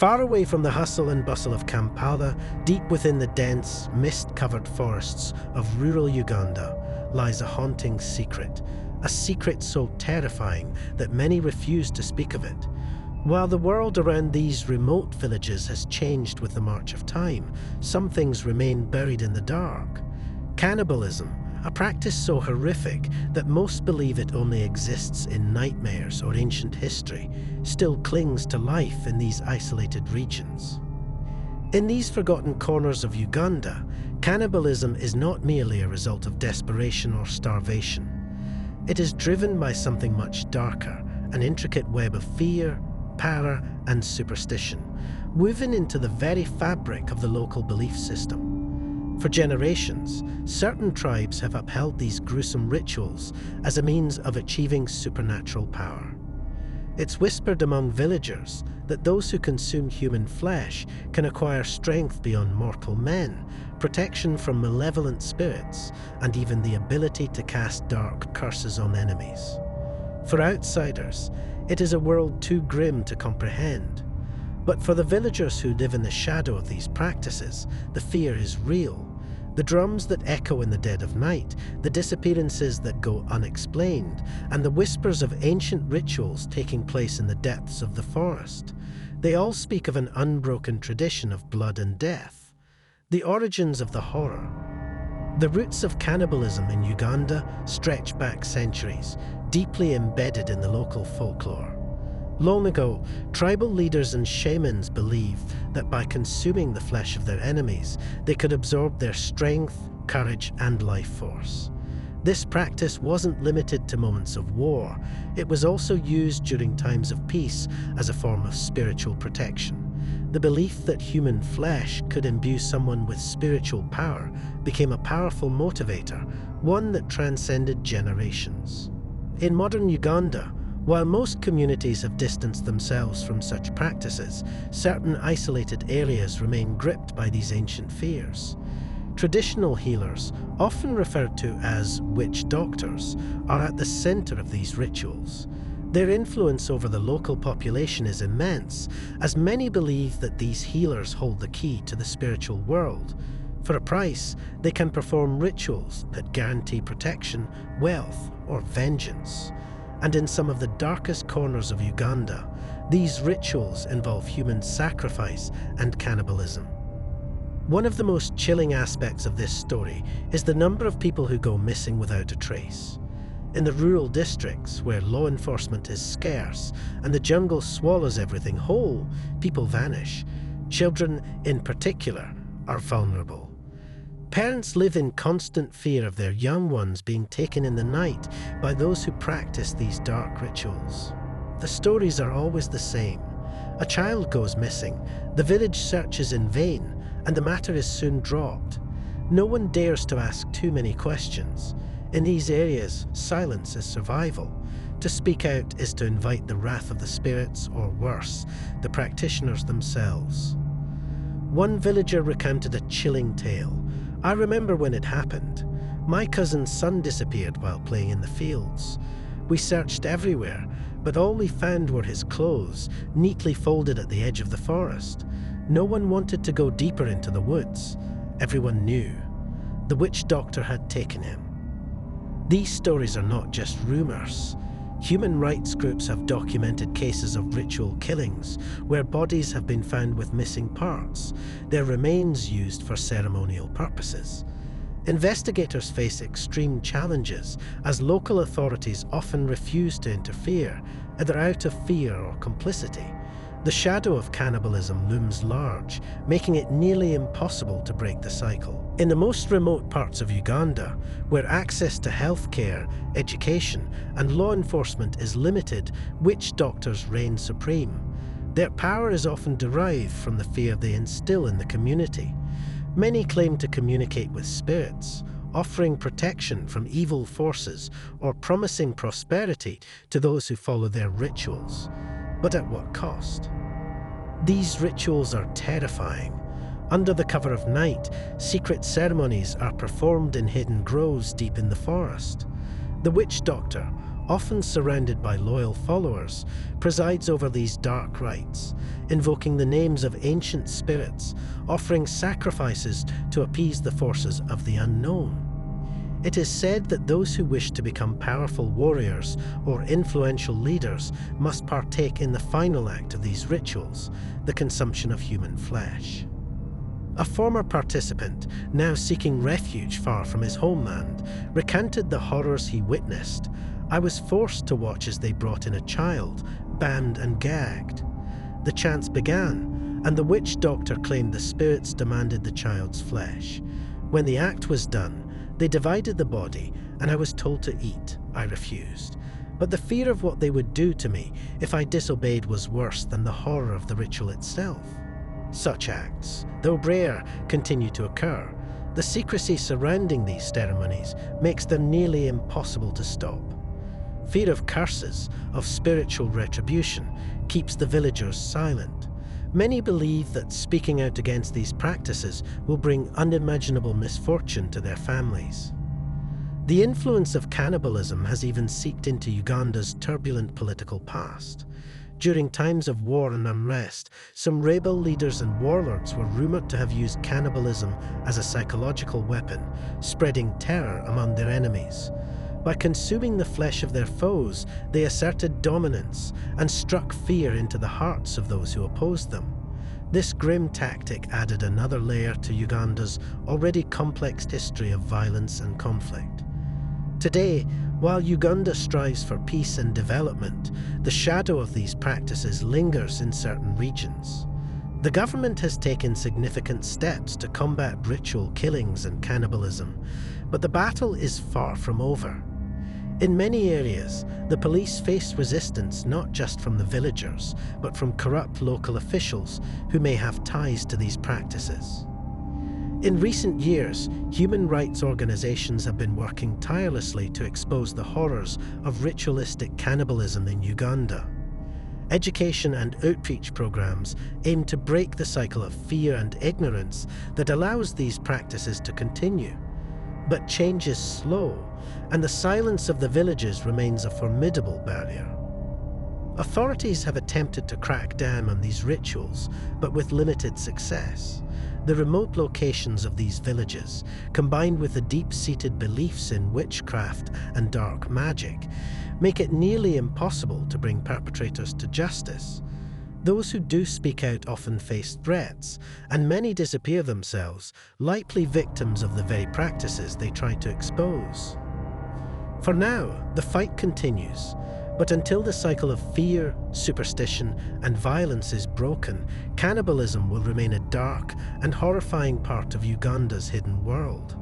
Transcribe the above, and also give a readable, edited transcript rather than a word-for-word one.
Far away from the hustle and bustle of Kampala, deep within the dense, mist-covered forests of rural Uganda, lies a haunting secret. A secret so terrifying that many refuse to speak of it. While the world around these remote villages has changed with the march of time, some things remain buried in the dark. Cannibalism, a practice so horrific that most believe it only exists in nightmares or ancient history, still clings to life in these isolated regions. In these forgotten corners of Uganda, cannibalism is not merely a result of desperation or starvation. It is driven by something much darker, an intricate web of fear, power, and superstition, woven into the very fabric of the local belief system. For generations, certain tribes have upheld these gruesome rituals as a means of achieving supernatural power. It's whispered among villagers that those who consume human flesh can acquire strength beyond mortal men, protection from malevolent spirits, and even the ability to cast dark curses on enemies. For outsiders, it is a world too grim to comprehend. But for the villagers who live in the shadow of these practices, the fear is real. The drums that echo in the dead of night, the disappearances that go unexplained, and the whispers of ancient rituals taking place in the depths of the forest. They all speak of an unbroken tradition of blood and death. The origins of the horror. The roots of cannibalism in Uganda stretch back centuries, deeply embedded in the local folklore. Long ago, tribal leaders and shamans believed that by consuming the flesh of their enemies, they could absorb their strength, courage, and life force. This practice wasn't limited to moments of war. It was also used during times of peace as a form of spiritual protection. The belief that human flesh could imbue someone with spiritual power became a powerful motivator, one that transcended generations. In modern Uganda, while most communities have distanced themselves from such practices, certain isolated areas remain gripped by these ancient fears. Traditional healers, often referred to as witch doctors, are at the center of these rituals. Their influence over the local population is immense, as many believe that these healers hold the key to the spiritual world. For a price, they can perform rituals that guarantee protection, wealth, or vengeance. And in some of the darkest corners of Uganda, these rituals involve human sacrifice and cannibalism. One of the most chilling aspects of this story is the number of people who go missing without a trace. In the rural districts, where law enforcement is scarce and the jungle swallows everything whole, people vanish. Children, in particular, are vulnerable. Parents live in constant fear of their young ones being taken in the night by those who practice these dark rituals. The stories are always the same. A child goes missing, the village searches in vain, and the matter is soon dropped. No one dares to ask too many questions. In these areas, silence is survival. To speak out is to invite the wrath of the spirits, or worse, the practitioners themselves. One villager recounted a chilling tale. "I remember when it happened. My cousin's son disappeared while playing in the fields. We searched everywhere, but all we found were his clothes, neatly folded at the edge of the forest. No one wanted to go deeper into the woods. Everyone knew. The witch doctor had taken him." These stories are not just rumors. Human rights groups have documented cases of ritual killings, where bodies have been found with missing parts, their remains used for ceremonial purposes. Investigators face extreme challenges, as local authorities often refuse to interfere, either out of fear or complicity. The shadow of cannibalism looms large, making it nearly impossible to break the cycle. In the most remote parts of Uganda, where access to healthcare, education, and law enforcement is limited, witch doctors reign supreme. Their power is often derived from the fear they instill in the community. Many claim to communicate with spirits, offering protection from evil forces or promising prosperity to those who follow their rituals. But at what cost? These rituals are terrifying. Under the cover of night, secret ceremonies are performed in hidden groves deep in the forest. The witch doctor, often surrounded by loyal followers, presides over these dark rites, invoking the names of ancient spirits, offering sacrifices to appease the forces of the unknown. It is said that those who wish to become powerful warriors or influential leaders must partake in the final act of these rituals, the consumption of human flesh. A former participant, now seeking refuge far from his homeland, recounted the horrors he witnessed. "I was forced to watch as they brought in a child, bound and gagged. The chants began, and the witch doctor claimed the spirits demanded the child's flesh. When the act was done, they divided the body, and I was told to eat. I refused. But the fear of what they would do to me if I disobeyed was worse than the horror of the ritual itself." Such acts, though rare, continue to occur. The secrecy surrounding these ceremonies makes them nearly impossible to stop. Fear of curses, of spiritual retribution, keeps the villagers silent. Many believe that speaking out against these practices will bring unimaginable misfortune to their families. The influence of cannibalism has even seeped into Uganda's turbulent political past. During times of war and unrest, some rebel leaders and warlords were rumoured to have used cannibalism as a psychological weapon, spreading terror among their enemies. By consuming the flesh of their foes, they asserted dominance and struck fear into the hearts of those who opposed them. This grim tactic added another layer to Uganda's already complex history of violence and conflict. Today, while Uganda strives for peace and development, the shadow of these practices lingers in certain regions. The government has taken significant steps to combat ritual killings and cannibalism, but the battle is far from over. In many areas, the police face resistance not just from the villagers, but from corrupt local officials who may have ties to these practices. In recent years, human rights organizations have been working tirelessly to expose the horrors of ritualistic cannibalism in Uganda. Education and outreach programs aim to break the cycle of fear and ignorance that allows these practices to continue. But change is slow, and the silence of the villages remains a formidable barrier. Authorities have attempted to crack down on these rituals, but with limited success. The remote locations of these villages, combined with the deep-seated beliefs in witchcraft and dark magic, make it nearly impossible to bring perpetrators to justice. Those who do speak out often face threats, and many disappear themselves, likely victims of the very practices they try to expose. For now, the fight continues, but until the cycle of fear, superstition, and violence is broken, cannibalism will remain a dark and horrifying part of Uganda's hidden world.